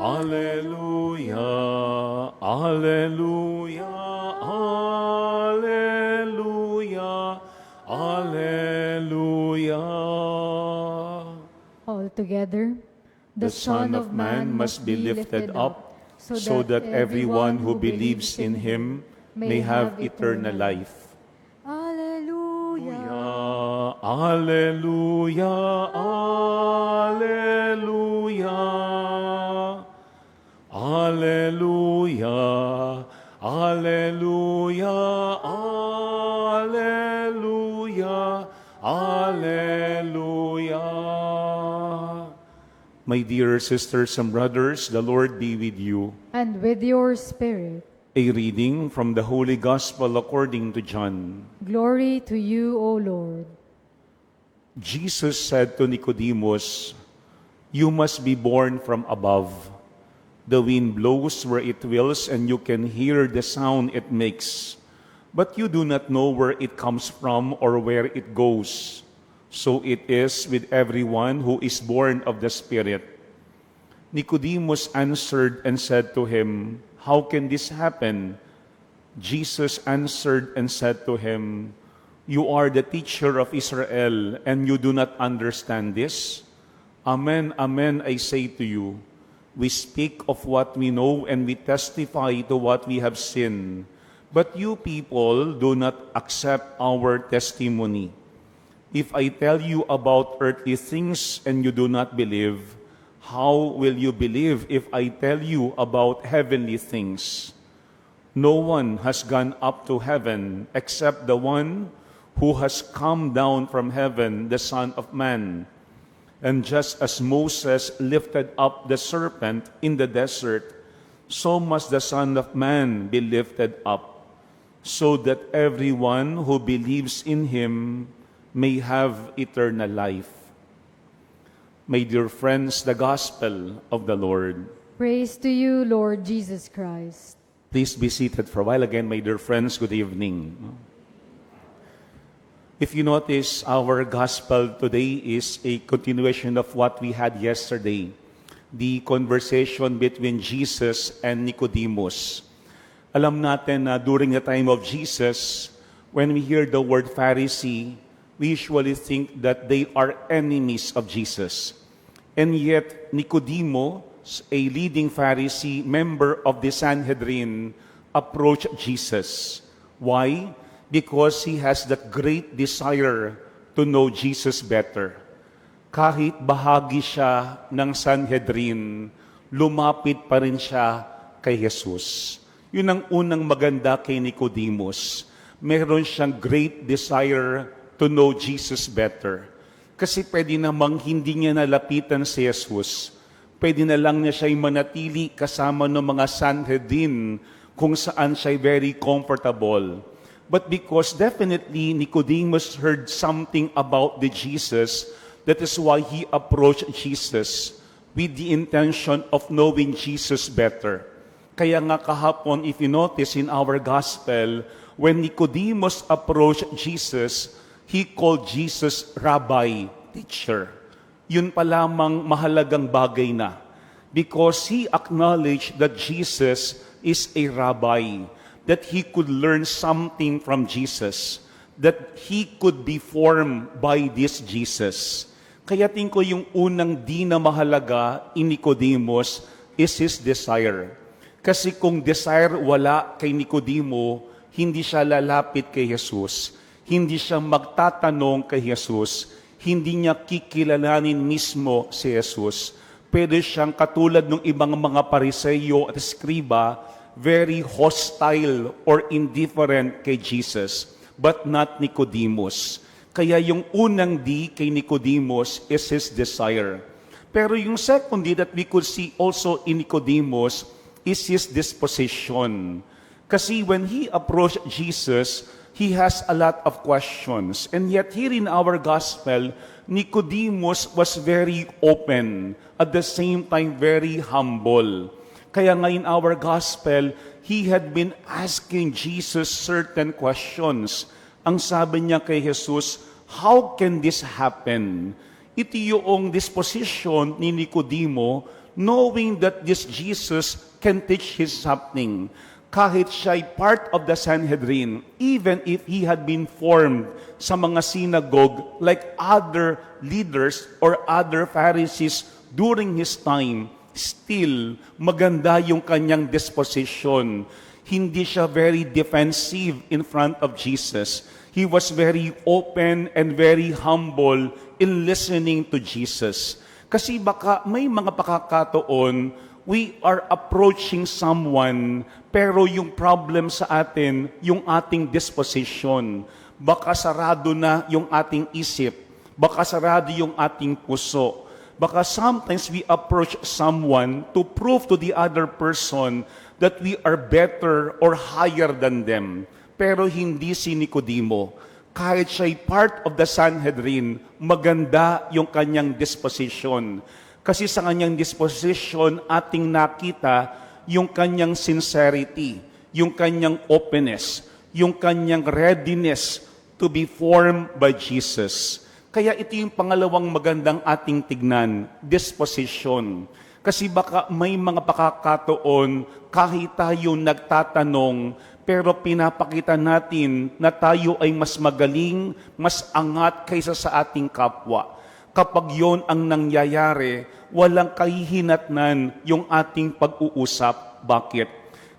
Alleluia, Alleluia, Alleluia, Alleluia. All together, The Son of Man must be lifted up, so that everyone who believes in Him may have eternal life. Alleluia. Alleluia, Alleluia, Alleluia, Alleluia, Alleluia, Alleluia. My dear sisters and brothers, the Lord be with you. And with your spirit. A reading from the Holy Gospel according to John. Glory to you, O Lord. Jesus said to Nicodemus, "You must be born from above. The wind blows where it wills, and you can hear the sound it makes, but you do not know where it comes from or where it goes. So it is with everyone who is born of the Spirit." Nicodemus answered and said to him, "How can this happen?" Jesus answered and said to him, "You are the teacher of Israel, and you do not understand this? Amen, amen, I say to you, we speak of what we know and we testify to what we have seen. But you people do not accept our testimony. If I tell you about earthly things and you do not believe, how will you believe if I tell you about heavenly things? No one has gone up to heaven except the one who has come down from heaven, the Son of Man. And just as Moses lifted up the serpent in the desert, so must the Son of Man be lifted up, so that everyone who believes in him may have eternal life." My dear friends, the Gospel of the Lord. Praise to you, Lord Jesus Christ. Please be seated for a while again, my dear friends. Good evening. If you notice, our Gospel today is a continuation of what we had yesterday, the conversation between Jesus and Nicodemus. Alam natin na during the time of Jesus, when we hear the word Pharisee, we usually think that they are enemies of Jesus. And yet, Nicodemus, a leading Pharisee, member of the Sanhedrin, approached Jesus. Why? Because he has that great desire to know Jesus better. Kahit bahagi siya ng Sanhedrin, lumapit pa rin siya kay Jesus. Yun ang unang maganda kay Nicodemus. Meron siyang great desire to know Jesus better. Kasi pwede namang hindi niya nalapitan si Jesus. Pwede na lang niya siya'y manatili kasama ng mga Sanhedrin kung saan siya'y very comfortable. But because definitely Nicodemus heard something about the Jesus, that is why he approached Jesus with the intention of knowing Jesus better. Kaya nga kahapon, if you notice in our gospel, when Nicodemus approached Jesus, he called Jesus Rabbi, teacher. Yun pa lamang mahalagang bagay na. Because he acknowledged that Jesus is a rabbi, that he could learn something from Jesus, that he could be formed by this Jesus. Kaya tingin ko yung unang di na mahalaga in Nicodemus is his desire. Kasi kung desire wala kay Nicodemo, hindi siya lalapit kay Jesus. Hindi siya magtatanong kay Jesus, hindi niya kikilalanin mismo si Jesus. Pwede siyang katulad ng ibang mga Pariseyo at Skriba, very hostile or indifferent kay Jesus, but not Nicodemus. Kaya yung unang D kay Nicodemus is his desire. Pero yung second D that we could see also in Nicodemus is his disposition. Kasi when he approached Jesus, he has a lot of questions. And yet here in our gospel, Nicodemus was very open, at the same time very humble. Kaya nga in our gospel, he had been asking Jesus certain questions. Ang sabi niya kay Jesus, how can this happen? Ito yung disposition ni Nicodemo knowing that this Jesus can teach his something. Kahit siya'y part of the Sanhedrin, even if he had been formed sa mga synagogue like other leaders or other Pharisees during his time, still maganda yung kanyang disposition. Hindi siya very defensive in front of Jesus. He was very open and very humble in listening to Jesus. Kasi baka may mga pakakataon, we are approaching someone, pero yung problem sa atin, yung ating disposition. Baka sarado na yung ating isip. Baka sarado yung ating puso. Baka sometimes we approach someone to prove to the other person that we are better or higher than them. Pero hindi si Nicodemo. Kahit siya'y part of the Sanhedrin, maganda yung kanyang disposition. Kasi sa kanyang disposition, ating nakita yung kanyang sincerity, yung kanyang openness, yung kanyang readiness to be formed by Jesus. Kaya ito yung pangalawang magandang ating tignan, disposition. Kasi baka may mga pakakataon, kahit tayo nagtatanong, pero pinapakita natin na tayo ay mas magaling, mas angat kaysa sa ating kapwa. Kapag yon ang nangyayari, walang kahihinatnan yung ating pag-uusap. Bakit?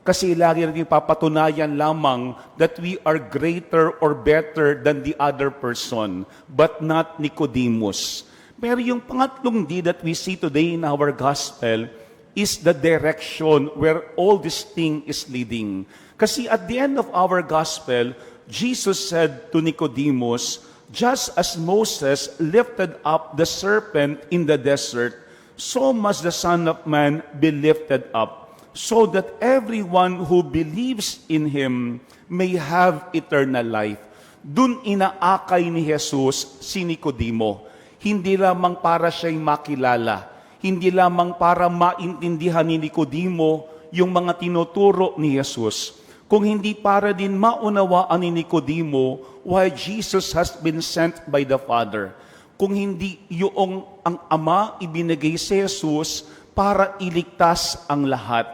Kasi lagi natin papatunayan lamang that we are greater or better than the other person, but not Nicodemus. Pero yung pangatlong D that we see today in our gospel is the direction where all this thing is leading. Kasi at the end of our gospel, Jesus said to Nicodemus, just as Moses lifted up the serpent in the desert, so must the Son of Man be lifted up, so that everyone who believes in Him may have eternal life. Dun inaakay ni Jesus si Nicodemo. Hindi lamang para siya'y makilala, hindi lamang para maintindihan ni Nicodemo yung mga tinuturo ni Jesus, kung hindi para din maunawaan ni Nicodemo why Jesus has been sent by the Father. Kung hindi yung ang Ama ibinigay si Jesus para iligtas ang lahat.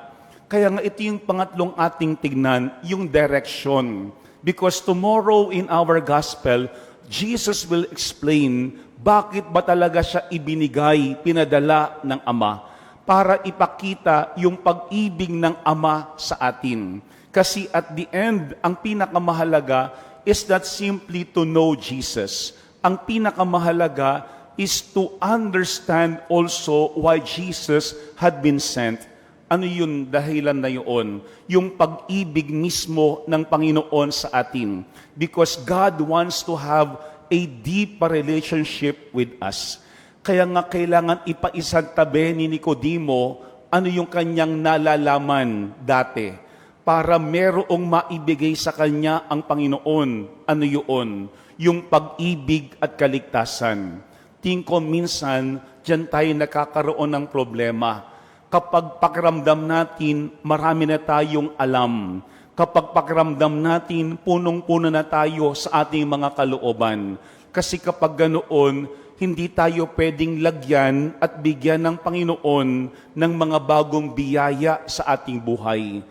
Kaya nga ito yung pangatlong ating tignan, yung direction. Because tomorrow in our gospel, Jesus will explain bakit ba talaga siya ibinigay, pinadala ng Ama para ipakita yung pag-ibig ng Ama sa atin. Kasi at the end, ang pinakamahalaga is not simply to know Jesus. Ang pinakamahalaga is to understand also why Jesus had been sent. Ano yun dahilan na yun? Yung pag-ibig mismo ng Panginoon sa atin. Because God wants to have a deep relationship with us. Kaya nga kailangan ipaisantabi ni Nicodemo ano yung kanyang nalalaman dati para merong maibigay sa kanya ang Panginoon. Ano yun? Yung pag-ibig at kaligtasan. Tingin ko minsan, dyan tayo nakakaroon ng problema. Kapag pakiramdam natin, marami na tayong alam. Kapag pakiramdam natin, punong-puno na tayo sa ating mga kalooban. Kasi kapag ganoon, hindi tayo pwedeng lagyan at bigyan ng Panginoon ng mga bagong biyaya sa ating buhay.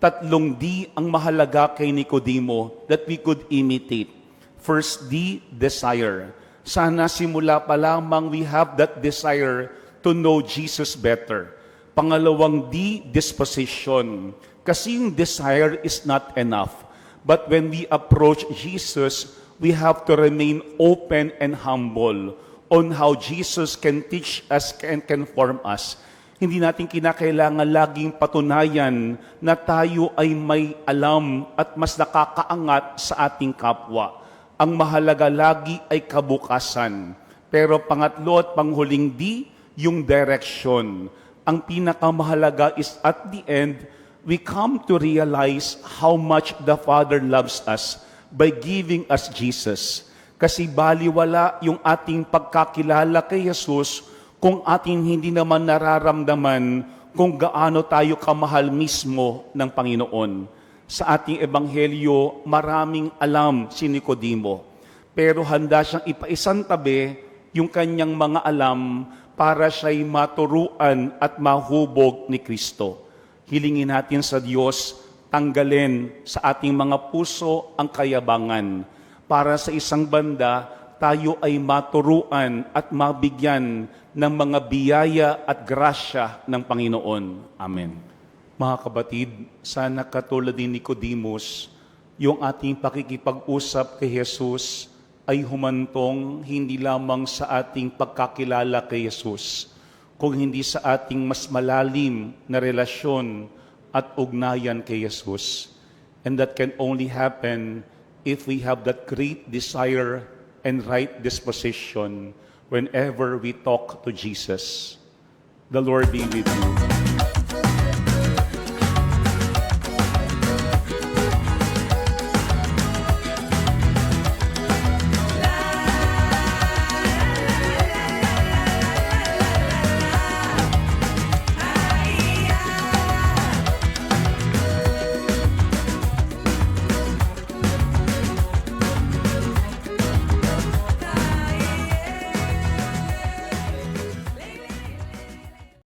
Tatlong D ang mahalaga kay Nicodemo that we could imitate. First D, desire. Sana simula pa lamang we have that desire to know Jesus better. Pangalawang D, disposition. Kasi yung desire is not enough. But when we approach Jesus, we have to remain open and humble on how Jesus can teach us and can form us. Hindi natin kinakailangan laging patunayan na tayo ay may alam at mas nakakaangat sa ating kapwa. Ang mahalaga lagi ay kabukasan. Pero pangatlo at panghuling D, yung direction. Ang pinakamahalaga is at the end, we come to realize how much the Father loves us by giving us Jesus. Kasi baliwala yung ating pagkakilala kay Jesus kung ating hindi naman nararamdaman kung gaano tayo kamahal mismo ng Panginoon. Sa ating ebanghelyo, maraming alam si Nicodemo, pero handa siyang ipaisantabi yung kanyang mga alam para siya'y maturuan at mahubog ni Kristo. Hilingin natin sa Diyos, tanggalin sa ating mga puso ang kayabangan para sa isang banda tayo ay maturuan at mabigyan ng mga biyaya at grasya ng Panginoon. Amen. Mga kapatid, sana katulad ni Nicodemus, yung ating pakikipag-usap kay Jesus ay humantong hindi lamang sa ating pagkakilala kay Jesus, kung hindi sa ating mas malalim na relasyon at ugnayan kay Jesus. And that can only happen if we have that great desire and right disposition whenever we talk to Jesus. The Lord be with you.